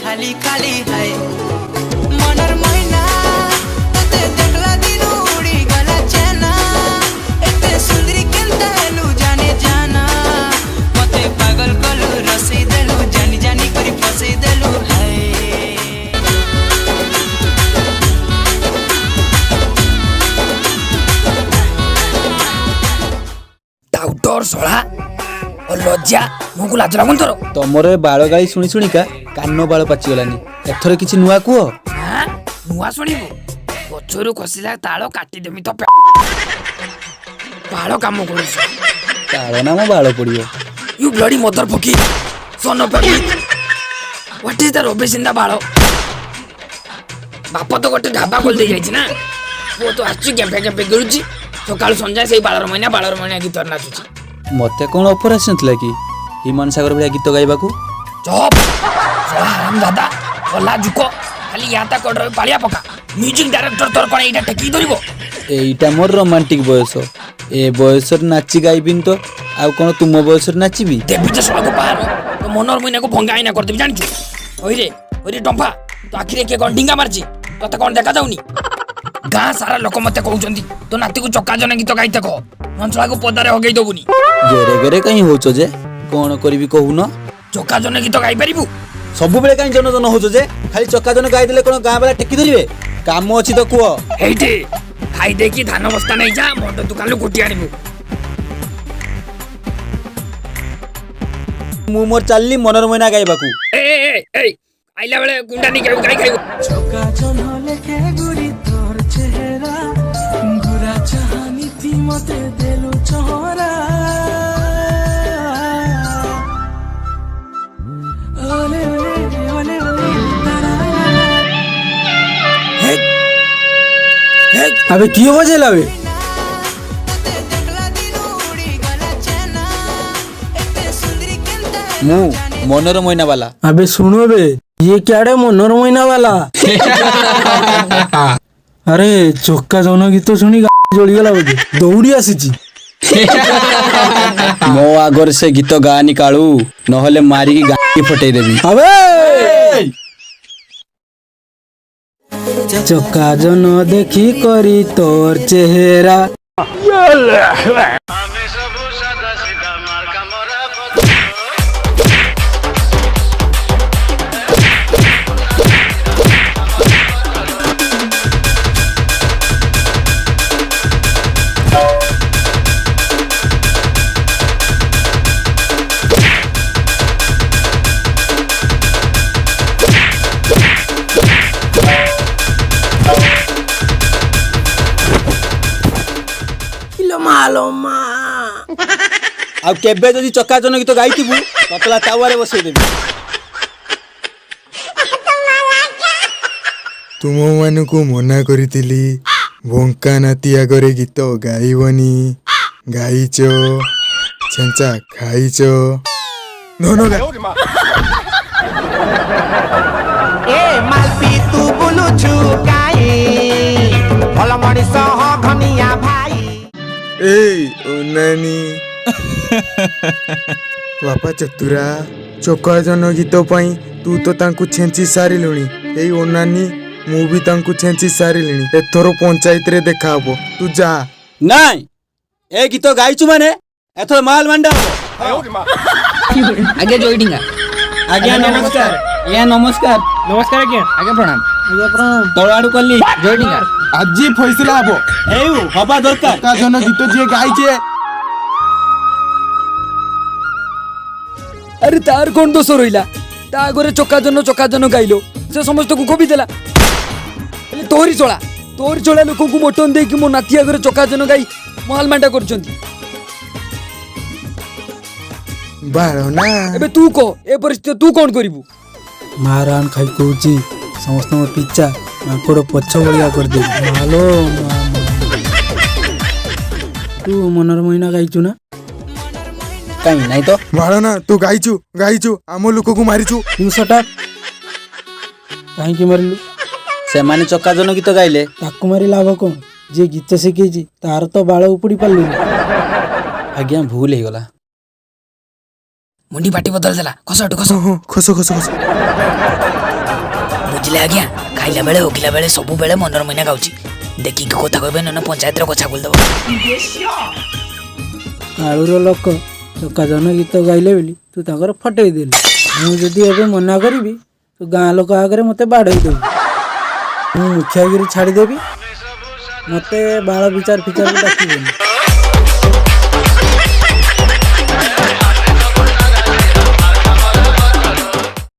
खाली खाली है मनर महीना तते देखला दिन उड़ी गला चेना एते सुंदरी केनता हेलु जाने जाना मते पागल कलु रसई देलु जानी जानी करी फसई देलु है डाउटर सोळा और लज्जा मुकु लाज लागुन तोर तमरे बाळ गाई शुणी शुणिका कान बाळ पाची गलानी एथर किछि नुआ कुओ हां नुआ सुनिबो गछरु खसिला ताळ काटी देमी तो बाळ काम करूस ताळ नाम बाळ पडियो you bloody mother fucker son of what is the robes in the बाळ बाप तो गोटे ढाबा खोल दे जाइछि ना वो तो आछि केपे केपे गरुछि सकाळ संजा सेई बाळर मैना गीत नाचुछि मते कोन ऑफर आछनतला कि हिमान सागर भलिया गीत गाइबाकू चुप हराम दादा ओला जुको खाली याता कोडर पालिया पका म्यूजिक डायरेक्टर तोर कोन एटा टेकी धरिबो एइटा मोर रोमांटिक बयस ए बयसर नाची गाइबिन तो आ कोन तुम बयसर नाचिबी देबी जे सळको पार तो मनोर मैना को भंगा आइना कर देबी जानछु ओरे टंफा तो आखिरे के कोन डिंगा मारछि तते कोन देखा जाउनी गाँ सारा लोक मते कहउचंदी तो नाती को चक्का जने गीत गाइते को नंचला को पदारे हगई दबुनी गेरे गेरे कहीं होचो जे कोन करबी कहून चक्का जने गीत गाइ परिबु सब बेले कहीं जन जन होचो जे खाली चक्का जन गाइ देले कोन गाँ वाला टेकी धरिबे काम अछि तो कुओ एइठी खाइ देखि धान बस्ता नै जा मोड दुकान लो गुटी आनिबु मु मोर चालली मनोर मैना गाइबाकू ए आइला बेले गुंडा नि गाइ खाइबो चक्का जन लेके गुरी तोर चेहरा गुरा चाहनी ती मते देलु चोरा ओले ओले ओले हे अबे कियो बजेला बे मु मनोर मैना वाला अबे सुनो बे ये क्या रे मनोर मैना वाला अरे चक्का जन गीत शुणी जली गला बोझे दौड़ी आसी मो आगर से गीत गानी कालू नहले मारी गाड़ी फटई देबी अबे चक्का जन देखी करी तोर चेहरा आ केबे जदी चक्का जन गीत गाइतिबू पतला तावारे बसई देबी तुम मानकु मना करितिली भंका नाती आगरे गीत गाइबनी गाइच छेंचा खाइच नो ए मालपी तू बुलु छु काई भल मनिस ह घनिया भाई ए ओनानी बापा चतुरा चक्का जन गीत पई तू तो तांकु छेंची सारिलुणी एई ओनानी मु भी तांकु छेंची सारिलिणी एथरो पंचायत रे देखा हबो तू जा नाइ ए गीत गाइचु माने एथर माल मंडा आगे जोइडिंगा आज्ञा नमस्कार या नमस्कार नमस्कार आज्ञा आगे प्रणाम तोड़ाडू कल्ली जोइडिंगा आजी फैसला हबो एउ हबा दरकार चक्का जन गीत जे गाइचे अरे तार कौन दोष रहिला ता आगरे चक्का जन गाइलो से समस्त को कोबी देला तोरी चोला लोक को मटन दे कि मो नाती आगरे चक्का जन गाई महल मांडा करछंती बारो ना एबे तू को ए परिस्थिति तू कोन करिवु मारान खाई कहूची समस्त में पिच्चा माकोड़ पछ बलिया कर दे मालो तू मनोर मैना गाइचु ना कहीं नहीं तो बारो ना तू गाइचु आम लोक को मारिचु तू सटा काहे कि मारिलु से माने चक्का जन गीत गाइले ताकू मारी लाभ कौन जे गीत शिखेची तार तो बाल उपड़ी पारलु आज्ञा भूल हो गला ମୁଣ୍ଡି ପାଟି ବଦଳି ଦେଲା ଖସ ଏଠୁ ଖସ ହଁ ଖସ ଖସ ଖସ। ବୁଝିଲେ ଆଜ୍ଞା ଖାଇଲା ବେଳେ ଓକିଲା ବେଳେ ସବୁବେଳେ ମନର ମଇନା ଗାଉଛି ଦେଖିକି କଥା କହିବେ ନହେଲେ ପଞ୍ଚାୟତର କଛା ଖୋଲିଦେବ କାଳୁର ଲୋକ ଚକାଜନ ଗୀତ ଗାଇଲେ ବୋଲି ତୁ ତାଙ୍କର ଫଟେଇ ଦେଲୁ। ମୁଁ ଯଦି ଏବେ ମନା କରିବି ତୁ ଗାଁ ଲୋକ ଆଗରେ ମୋତେ ବାଡ଼େଇ ଦେବୁ। ମୁଁ ମୁଖିଆଗିରି ଛାଡ଼ିଦେବି, ମୋତେ ବାଳ ବିଚାର ଫିଚାର ଡାକିବେନି।